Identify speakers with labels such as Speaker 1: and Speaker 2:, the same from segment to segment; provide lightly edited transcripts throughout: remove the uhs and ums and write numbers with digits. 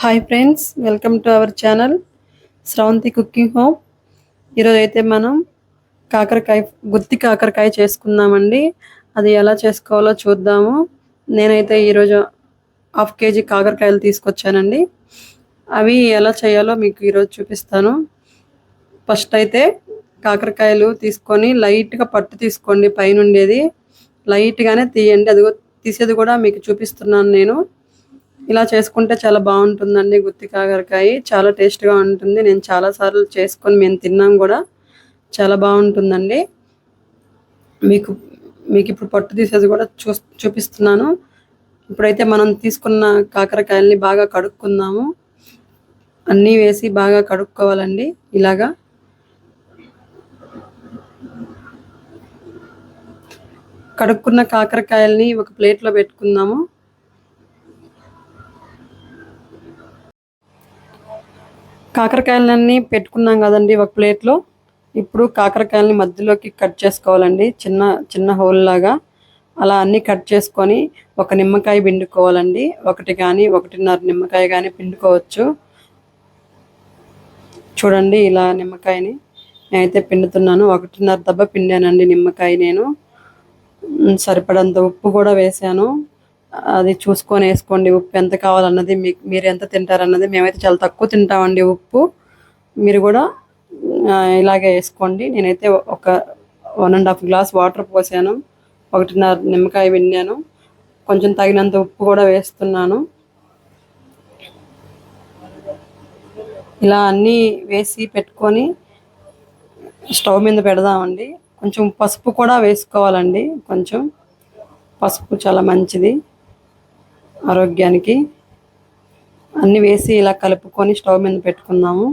Speaker 1: Hi friends, welcome to our channel Sravanthi cooking home. ఈరోజు అయితే మనం గుత్తి కాకరకాయ చేసుకుందామండి. అది ఎలా చేసుకోవాలో చూద్దాము. నేనైతే ఈరోజు 1/2 kg కాకరకాయలు తీసుకొచ్చానండి. అవి ఎలా చేయాలో మీకు ఈరోజు చూపిస్తాను. ఫస్ట్ అయితే కాకరకాయలు తీసుకొని లైట్గా పట్టు తీసుకోండి, పైన ఉండేది లైట్గానే తీయండి. అదిగో తీసేది కూడా మీకు చూపిస్తున్నాను నేను. ఇలా చేసుకుంటే చాలా బాగుంటుందండి. గుత్తి కాకరకాయ చాలా టేస్ట్గా ఉంటుంది. నేను చాలాసార్లు చేసుకొని మేము తిన్నాం కూడా, చాలా బాగుంటుందండి. మీకు మీకు ఇప్పుడు పట్టు తీసేది కూడా చూపిస్తున్నాను. ఇప్పుడైతే మనం తీసుకున్న కాకరకాయల్ని బాగా కడుక్కుందాము. అన్నీ వేసి బాగా కడుక్కోవాలండి. ఇలాగా కడుక్కున్న కాకరకాయల్ని ఒక ప్లేట్లో పెట్టుకుందాము. కాకరకాయలన్నీ పెట్టుకున్నాం కదండి ఒక ప్లేట్లో. ఇప్పుడు కాకరకాయలని మధ్యలోకి కట్ చేసుకోవాలండి, చిన్న చిన్న హోల్ లాగా. అలా అన్నీ కట్ చేసుకొని ఒక నిమ్మకాయ పిండుకోవాలండి. ఒకటి కానీ 1.5 నిమ్మకాయ కానీ పిండుకోవచ్చు. చూడండి, ఇలా నిమ్మకాయని నేనైతే పిండుతున్నాను. 1.5 దెబ్బ పిండానండి నిమ్మకాయ నేను. సరిపడంత ఉప్పు కూడా వేసాను. అది చూసుకొని వేసుకోండి, ఉప్పు ఎంత కావాలన్నది. మీరు ఎంత తింటారన్నది. మేమైతే చాలా తక్కువ తింటామండి ఉప్పు. మీరు కూడా ఇలాగే వేసుకోండి. నేనైతే ఒక 1.5 గ్లాస్ వాటర్ పోసాను, 1.5 నిమ్మకాయ పిండాను, కొంచెం తగినంత ఉప్పు కూడా వేస్తున్నాను. ఇలా అన్నీ వేసి పెట్టుకొని స్టవ్ మీద పెడదామండి. కొంచెం పసుపు కూడా వేసుకోవాలండి. కొంచెం పసుపు చాలా మంచిది ఆరోగ్యానికి. అన్నీ వేసి ఇలా కలుపుకొని స్టవ్ మీద పెట్టుకుందాము.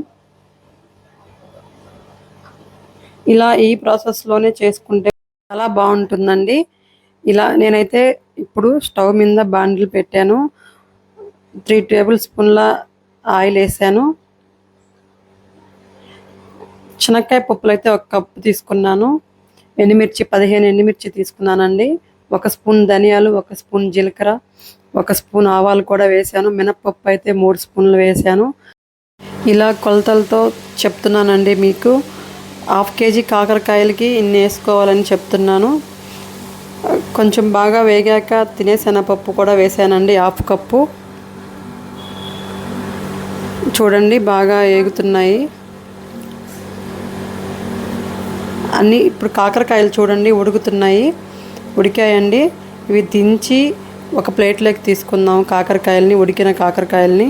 Speaker 1: ఇలా ఈ ప్రాసెస్లోనే చేసుకుంటే చాలా బాగుంటుందండి. ఇలా నేనైతే ఇప్పుడు స్టవ్ మీద బాండిల్ పెట్టాను. 3 టేబుల్ స్పూన్ల ఆయిల్ వేసాను. శనక్కాయ పప్పులు అయితే 1 కప్పు తీసుకున్నాను. 15 ఎండుమిర్చి తీసుకున్నానండి. 1 స్పూన్ ధనియాలు, 1 స్పూన్ జీలకర్ర, 1 స్పూన్ ఆవాలు కూడా వేసాను. మినప్పప్పు అయితే 3 స్పూన్లు వేసాను. ఇలా కొలతలతో చెప్తున్నానండి మీకు. 1/2 kg కాకరకాయలకి ఇన్ని వేసుకోవాలని చెప్తున్నాను. కొంచెం బాగా వేగాక తినేశనగపప్పు కూడా వేసానండి, 1/2 కప్పు. చూడండి, బాగా వేగుతున్నాయి అన్నీ. ఇప్పుడు కాకరకాయలు చూడండి ఉడుకుతున్నాయి, ఉడికాయండి. ఇవి దించి ఒక ప్లేట్లోకి తీసుకుందాం కాకరకాయలని, ఉడికిన కాకరకాయలని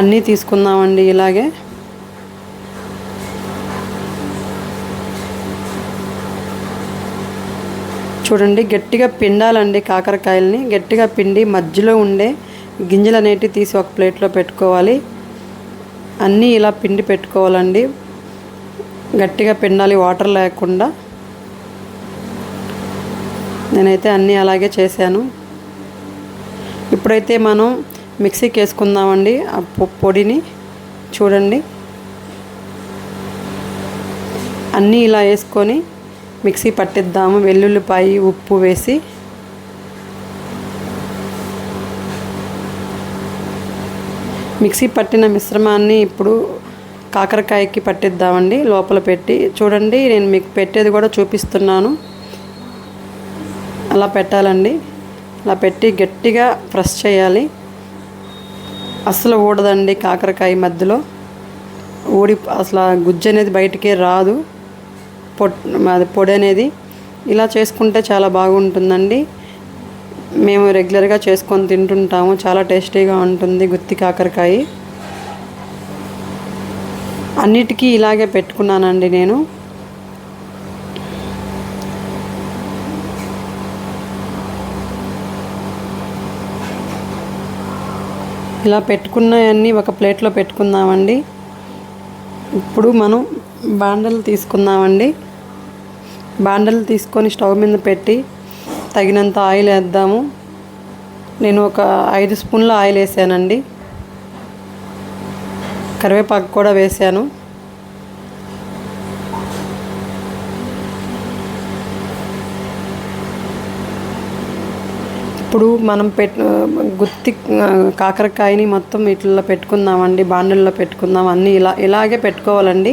Speaker 1: అన్నీ తీసుకుందామండి. ఇలాగే చూడండి, గట్టిగా పిండాలండి కాకరకాయలని. గట్టిగా పిండి మధ్యలో ఉండే గింజలు అనేటివి తీసి ఒక ప్లేట్లో పెట్టుకోవాలి. అన్నీ ఇలా పిండి పెట్టుకోవాలండి. గట్టిగా పిండాలి, వాటర్ లేకుండా. నేనైతే అన్నీ అలాగే చేశాను. ఇప్పుడైతే మనం మిక్సీకి వేసుకుందామండి ఆ పొడిని. చూడండి, అన్నీ ఇలా వేసుకొని మిక్సీ పట్టిద్దాము. వెల్లుల్లిపాయి, ఉప్పు వేసి మిక్సీ పట్టిన మిశ్రమాన్ని ఇప్పుడు కాకరకాయకి పట్టిద్దామండి, లోపల పెట్టి. చూడండి, నేను మీకు పెట్టేది కూడా చూపిస్తున్నాను. అలా పెట్టాలండి. అలా పెట్టి గట్టిగా ప్రెస్ చేయాలి. అసలు ఊడదండి కాకరకాయ మధ్యలో. అసలు గుజ్జు అనేది బయటికే రాదు, పొడి అనేది. ఇలా చేసుకుంటే చాలా బాగుంటుందండి. మేము రెగ్యులర్గా చేసుకొని తింటుంటాము. చాలా టేస్టీగా ఉంటుంది గుత్తి కాకరకాయ. అన్నిటికీ ఇలాగే పెట్టుకున్నానండి నేను. ఇలా పెట్టుకున్నవన్నీ ఒక ప్లేట్లో పెట్టుకుందామండి. ఇప్పుడు మనం బాండలు తీసుకుందామండి. బాండలు తీసుకొని స్టవ్ మీద పెట్టి తగినంత ఆయిల్ వేద్దాము. నేను ఒక 5 స్పూన్ల ఆయిల్ వేసానండి. కరివేపాకు కూడా వేసాను. ఇప్పుడు మనం గుత్తి కాకరకాయని మొత్తం ఇట్లా పెట్టుకుందామండి, బాండల్లో పెట్టుకుందాం. అన్నీ ఇలాగే పెట్టుకోవాలండి.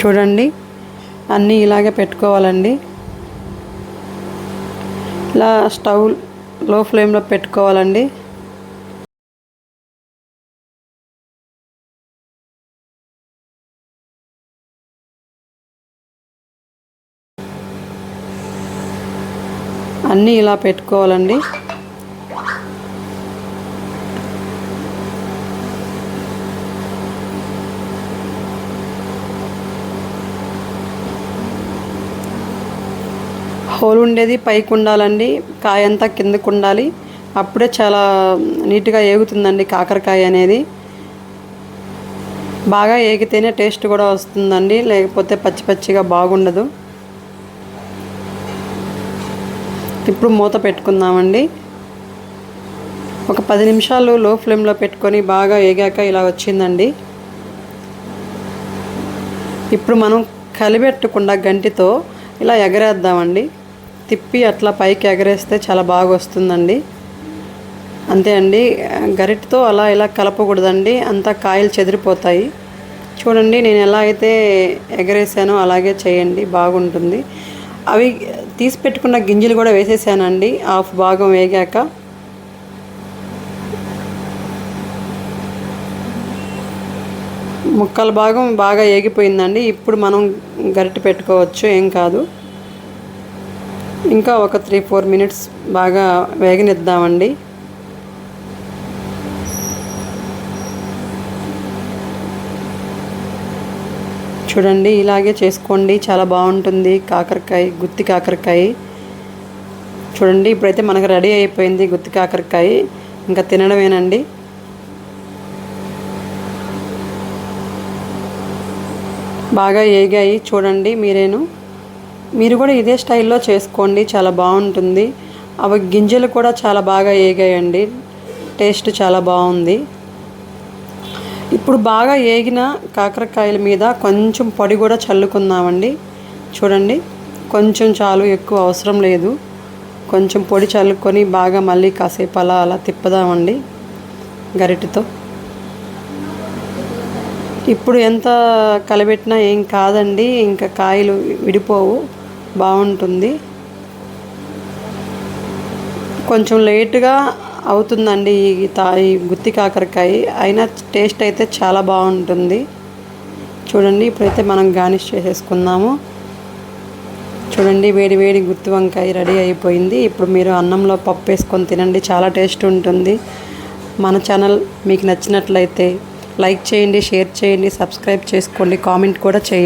Speaker 1: చూడండి, అన్నీ ఇలాగే పెట్టుకోవాలండి. ఇలా స్టవ్ లో ఫ్లేమ్లో పెట్టుకోవాలండి. అన్నీ ఇలా పెట్టుకోవాలండి. హోల్ ఉండేది పైకి ఉండాలండి, కాయ అంతా కిందకు ఉండాలి. అప్పుడే చాలా నీట్గా ఏగుతుందండి కాకరకాయ అనేది. బాగా ఏగితేనే టేస్ట్ కూడా వస్తుందండి, లేకపోతే పచ్చి పచ్చిగా బాగుండదు. ఇప్పుడు మూత పెట్టుకుందామండి. ఒక 10 నిమిషాలు లో ఫ్లేమ్లో పెట్టుకొని బాగా ఏగాక ఇలా వచ్చిందండి. ఇప్పుడు మనం కలిపెట్టకుండా గంటితో ఇలా ఎగరేద్దామండి. తిప్పి అట్లా పైకి ఎగరేస్తే చాలా బాగా వస్తుందండి. అంతే అండి, గరిటతో అలా ఇలా కలపకూడదండి, అంతా కాయలు చెదిరిపోతాయి. చూడండి, నేను ఎలా అయితే ఎగరేసానో అలాగే చేయండి, బాగుంటుంది. అవి తీసి పెట్టుకున్న గింజలు కూడా వేసేసానండి హాఫ్ భాగం వేగాక. ముక్కల భాగం బాగా ఏగిపోయిందండి. ఇప్పుడు మనం గరిటె పెట్టుకోవచ్చు, ఏం కాదు. ఇంకా ఒక 3-4 మినిట్స్ బాగా వేగనిద్దామండి. చూడండి, ఇలాగే చేసుకోండి, చాలా బాగుంటుంది కాకరకాయ, గుత్తి కాకరకాయ. చూడండి, ఇప్పుడైతే మనకు రెడీ అయిపోయింది గుత్తి కాకరకాయ. ఇంకా తినడమేనండి. బాగా ఏగాయి చూడండి. మీరు కూడా ఇదే స్టైల్లో చేసుకోండి, చాలా బాగుంటుంది. అవి గింజలు కూడా చాలా బాగా ఏగాయండి, టేస్ట్ చాలా బాగుంది. ఇప్పుడు బాగా ఏగిన కాకరకాయల మీద కొంచెం పొడి కూడా చల్లుకుందామండి. చూడండి, కొంచెం చాలు, ఎక్కువ అవసరం లేదు. కొంచెం పొడి చల్లుకొని బాగా మళ్ళీ కాసేపు అలా తిప్పుదామండి గరిటెతో. ఇప్పుడు ఎంత కలబెట్టినా ఏం కాదండి, ఇంకా కాయలు విడిపోవు, బాగుంటుంది. కొంచెం లేటుగా అవుతుందండి ఈ గుత్తి కాకరకాయ, అయినా టేస్ట్ అయితే చాలా బాగుంటుంది. చూడండి, ఇప్పుడైతే మనం గార్నిష్ చేసేసుకుందాము. చూడండి, వేడి వేడి గుత్తి వంకాయ రెడీ అయిపోయింది. ఇప్పుడు మీరు అన్నంలో పప్పు వేసుకొని తినండి, చాలా టేస్ట్ ఉంటుంది. మన ఛానల్ మీకు నచ్చినట్లయితే లైక్ చేయండి, షేర్ చేయండి, సబ్స్క్రైబ్ చేసుకోండి, కామెంట్ కూడా చేయండి.